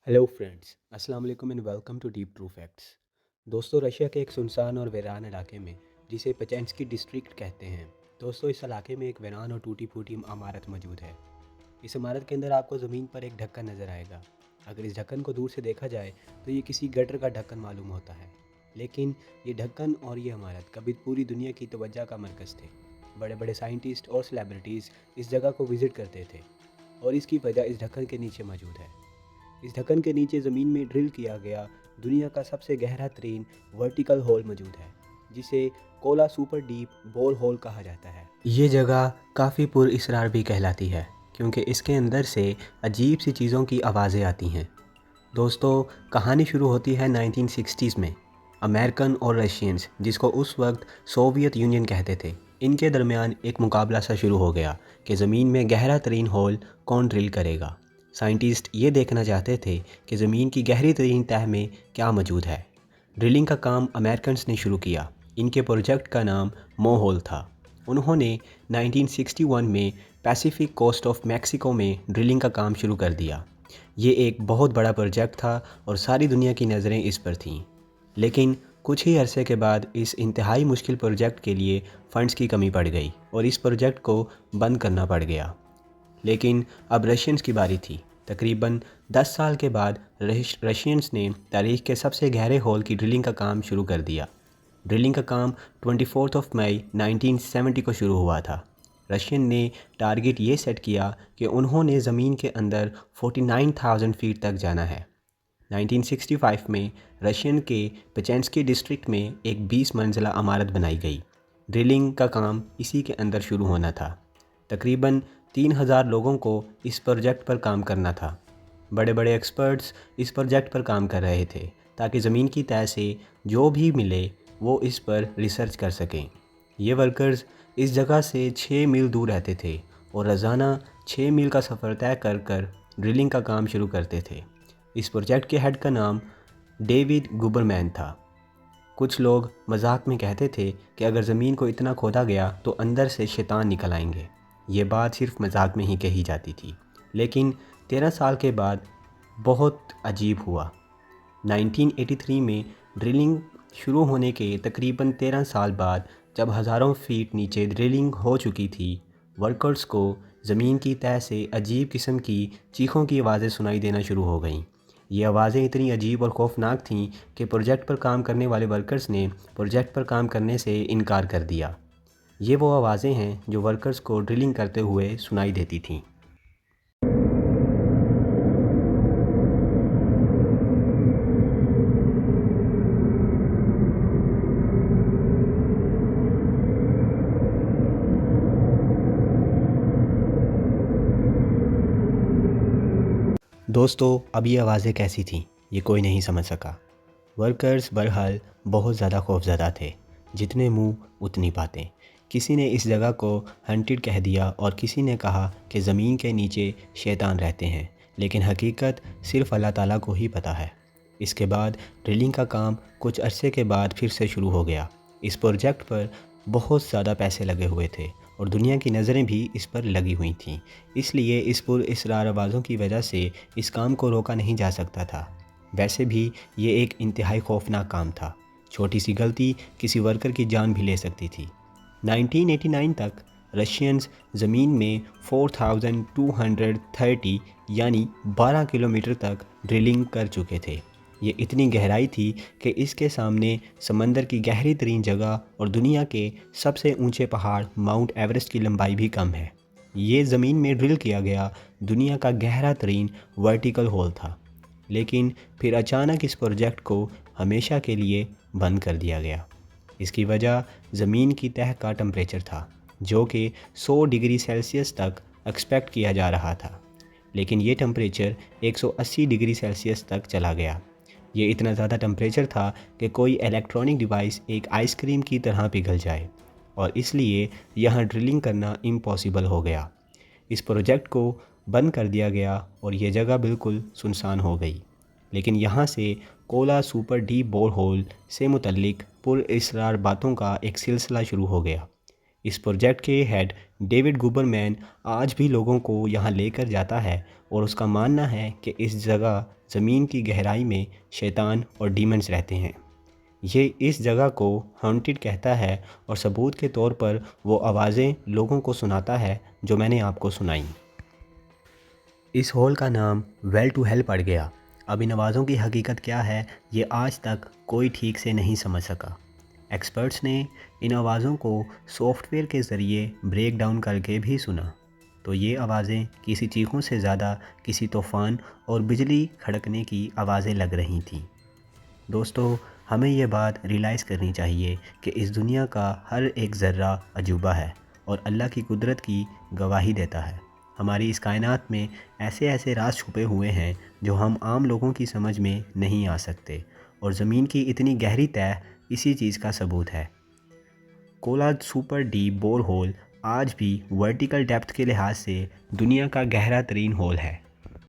Hello friends, अस्सलाम वालेकुम and welcome to deep true facts. दोस्तों, रशिया के एक सुनसान और वीरान इलाके में जिसे पेचेंस्की डिस्ट्रिक्ट कहते हैं। दोस्तों, इस इलाके में एक वीरान और टूटी फूटी इमारत मौजूद है। इस इमारत के अंदर आपको ज़मीन पर एक ढक्कन नज़र आएगा। अगर इस ढक्कन को दूर से देखा जाए तो ये किसी गटर का ढक्कन मालूम होता है, लेकिन ये ढक्कन और ये इमारत कभी पूरी दुनिया की तवज्जो का मरकज़ थे। बड़े बड़े साइंटिस्ट और सेलिब्रिटीज़ इस जगह को विज़िट करते थे, और इसकी वजह इस ढक्कन के नीचे मौजूद है। इस ढक्कन के नीचे ज़मीन में ड्रिल किया गया दुनिया का सबसे गहरा तरीन वर्टिकल होल मौजूद है, जिसे Kola super deep bore hole कहा जाता है। ये जगह काफ़ी पुरअसरार भी कहलाती है, क्योंकि इसके अंदर से अजीब सी चीज़ों की आवाज़ें आती हैं। दोस्तों, कहानी शुरू होती है 1960s में। अमेरिकन और रशियंस, जिसको उस वक्त सोवियत यूनियन कहते थे, इनके दरमियान एक मुकाबला सा शुरू हो गया कि ज़मीन में गहरा तरीन होल कौन ड्रिल करेगा। साइंटिस्ट ये देखना चाहते थे कि ज़मीन की गहरी तरीन तह में क्या मौजूद है। ड्रिलिंग का काम अमेरिकन्स ने शुरू किया। इनके प्रोजेक्ट का नाम मोहोल था। उन्होंने 1961 में पैसिफिक कोस्ट ऑफ मैक्सिको में ड्रिलिंग का काम शुरू कर दिया। ये एक बहुत बड़ा प्रोजेक्ट था और सारी दुनिया की नज़रें इस पर थीं। लेकिन कुछ ही अरसे के बाद इस इंतहाई मुश्किल प्रोजेक्ट के लिए फ़ंड्स की कमी पड़ गई और इस प्रोजेक्ट को बंद करना पड़ गया। लेकिन अब रशियंस की बारी थी। तकरीबन 10 साल के बाद रशियंस ने तारीख़ के सबसे गहरे होल की ड्रिलिंग का काम शुरू कर दिया। ड्रिलिंग का काम 24 मई 1970 को शुरू हुआ था। रशियन ने टारगेट ये सेट किया कि उन्होंने ज़मीन के अंदर 49,000 फीट तक जाना है। 1965 में रशियन के पेचेंस्की डिस्ट्रिक्ट में एक 20 मंजिला इमारत बनाई गई। ड्रिलिंग का काम इसी के अंदर शुरू होना था। तकरीबन 3,000 लोगों को इस प्रोजेक्ट पर काम करना था। बड़े बड़े एक्सपर्ट्स इस प्रोजेक्ट पर काम कर रहे थे, ताकि ज़मीन की तह से जो भी मिले वो इस पर रिसर्च कर सकें। ये वर्कर्स इस जगह से 6 मील दूर रहते थे और रोज़ाना 6 मील का सफ़र तय कर कर ड्रिलिंग का काम शुरू करते थे। इस प्रोजेक्ट के हेड का नाम डेविड गुबरमैन था। कुछ लोग मजाक में कहते थे कि अगर ज़मीन को इतना खोदा गया तो अंदर से शैतान निकल आएंगे। ये बात सिर्फ मजाक में ही कही जाती थी, लेकिन 13 साल के बाद बहुत अजीब हुआ। 1983 में ड्रिलिंग शुरू होने के तकरीबन 13 साल बाद, जब हज़ारों फीट नीचे ड्रिलिंग हो चुकी थी, वर्कर्स को ज़मीन की तह से अजीब किस्म की चीखों की आवाज़ें सुनाई देना शुरू हो गईं। ये आवाज़ें इतनी अजीब और खौफनाक थीं कि प्रोजेक्ट पर काम करने वाले वर्कर्स ने प्रोजेक्ट पर काम करने से इनकार कर दिया। ये वो आवाज़ें हैं जो वर्कर्स को ड्रिलिंग करते हुए सुनाई देती थीं। दोस्तों, अब ये आवाज़ें कैसी थीं, ये कोई नहीं समझ सका। वर्कर्स बहरहाल बहुत ज़्यादा खौफज़दा थे। जितने मुंह उतनी बातें। किसी ने इस जगह को हंटेड कह दिया और किसी ने कहा कि ज़मीन के नीचे शैतान रहते हैं, लेकिन हकीकत सिर्फ़ अल्लाह ताला को ही पता है। इसके बाद ड्रिलिंग का काम कुछ अरसे के बाद फिर से शुरू हो गया। इस प्रोजेक्ट पर बहुत ज़्यादा पैसे लगे हुए थे और दुनिया की नज़रें भी इस पर लगी हुई थीं। इसलिए इस पुरअसरार आवाज़ों की वजह से इस काम को रोका नहीं जा सकता था। वैसे भी ये एक इंतहाई खौफनाक काम था। छोटी सी गलती किसी वर्कर की जान भी ले सकती थी। 1989 तक रशियंस ज़मीन में 4,230 यानी 12 किलोमीटर तक ड्रिलिंग कर चुके थे। ये इतनी गहराई थी कि इसके सामने समंदर की गहरी तरीन जगह और दुनिया के सबसे ऊंचे पहाड़ माउंट एवरेस्ट की लंबाई भी कम है। ये ज़मीन में ड्रिल किया गया दुनिया का गहरा तरीन वर्टिकल होल था। लेकिन फिर अचानक इस प्रोजेक्ट को हमेशा के लिए बंद कर दिया गया। इसकी वजह ज़मीन की तह का टेम्परेचर था, जो कि 100 डिग्री सेल्सियस तक एक्सपेक्ट किया जा रहा था, लेकिन ये टेम्परेचर 180 डिग्री सेल्सियस तक चला गया। ये इतना ज़्यादा टेम्परेचर था कि कोई इलेक्ट्रॉनिक डिवाइस एक आइसक्रीम की तरह पिघल जाए, और इसलिए यहाँ ड्रिलिंग करना इम्पॉसिबल हो गया। इस प्रोजेक्ट को बंद कर दिया गया और ये जगह बिल्कुल सुनसान हो गई। लेकिन यहाँ से Kola super deep bore hole से मुतल्लिक पुरअसरार बातों का एक सिलसिला शुरू हो गया। اس پروجیکٹ کے ہیڈ ڈیوڈ گوبرمین آج بھی لوگوں کو یہاں لے کر جاتا ہے اور اس کا ماننا ہے کہ اس جگہ زمین کی گہرائی میں شیطان اور ڈیمنز رہتے ہیں۔ یہ اس جگہ کو ہانٹڈ کہتا ہے اور ثبوت کے طور پر وہ آوازیں لوگوں کو سناتا ہے جو میں نے آپ کو سنائیں۔ اس ہول کا نام ویل ٹو ہیل پڑ گیا۔ اب ان آوازوں کی حقیقت کیا ہے یہ آج تک کوئی ٹھیک سے نہیں سمجھ سکا۔ ایکسپرٹس نے ان آوازوں کو سافٹ ویئر کے ذریعے بریک ڈاؤن کر کے بھی سنا تو یہ آوازیں کسی چیخوں سے زیادہ کسی طوفان اور بجلی کھڑکنے کی آوازیں لگ رہی تھیں۔ دوستو، ہمیں یہ بات ریلائز کرنی چاہیے کہ اس دنیا کا ہر ایک ذرہ عجوبہ ہے اور اللہ کی قدرت کی گواہی دیتا ہے۔ ہماری اس کائنات میں ایسے ایسے راز چھپے ہوئے ہیں جو ہم عام لوگوں کی سمجھ میں نہیں آ سکتے، اور زمین کی اتنی گہری تہہ اسی چیز کا ثبوت ہے۔ کولاد سپر ڈیپ بور ہول آج بھی ورٹیکل ڈیپتھ کے لحاظ سے دنیا کا گہرا ترین ہول ہے۔